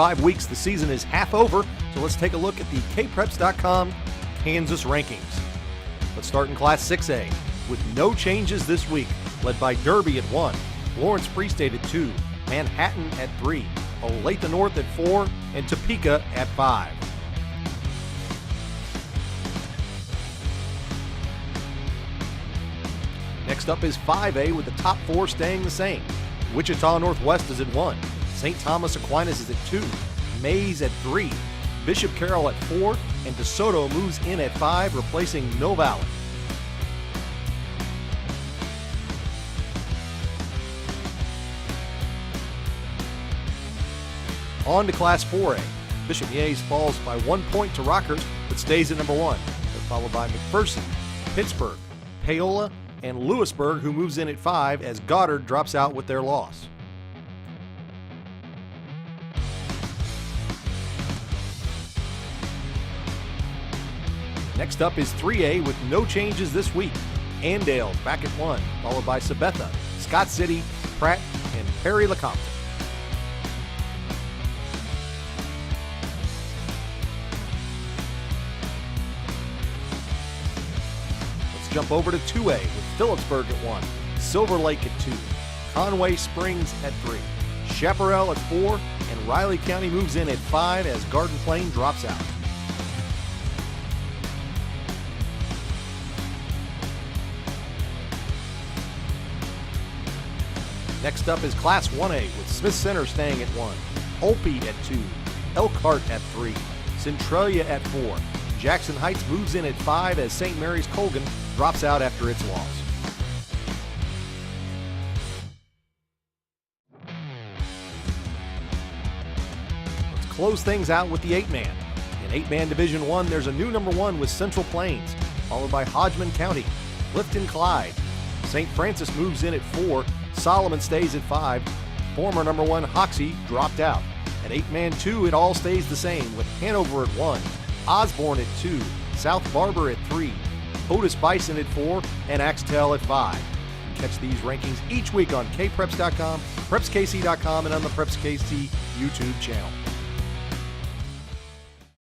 5 weeks, the season is half over, so let's take a look at the Kpreps.com Kansas rankings. Let's start in Class 6A with no changes this week, led by Derby at 1, Lawrence Free State at 2, Manhattan at 3, Olathe North at 4, and Topeka at 5. Next up is 5A with the top 4 staying the same. Wichita Northwest is at 1, St. Thomas Aquinas is at 2, Maize at 3, Bishop Carroll at 4, and DeSoto moves in at 5, replacing Mill Valley. On to Class 4A. Bishop Miege falls by 1 point to Rockhurst, but stays at number 1. They're followed by McPherson, Pittsburgh, Paola, and Lewisburg, who moves in at 5 as Goddard drops out with their loss. Next up is 3A with no changes this week. Andale back at 1, followed by Sabetha, Scott City, Pratt, and Perry-Lecompton. Jump over to 2A with Phillipsburg at 1, Silver Lake at 2, Conway Springs at 3, Chaparral at 4, and Riley County moves in at 5 as Garden Plain drops out. Next up is Class 1A with Smith Center staying at 1, Olpe at 2, Elkhart at 3, Centralia at 4. Jackson Heights moves in at 5 as St. Mary's Colgan drops out after its loss. Let's close things out with the 8-man. In 8-man Division I, there's a new number 1 with Central Plains, followed by Hodgman County, Clifton Clyde. St. Francis moves in at 4, Solomon stays at 5, former number 1 Hoxie dropped out. At 8-man 2, it all stays the same with Hanover at 1, Osborne at 2, South Barber at 3, Otis Bison at 4, and Axtell at 5. Catch these rankings each week on Kpreps.com, PrepsKC.com, and on the PrepsKC YouTube channel.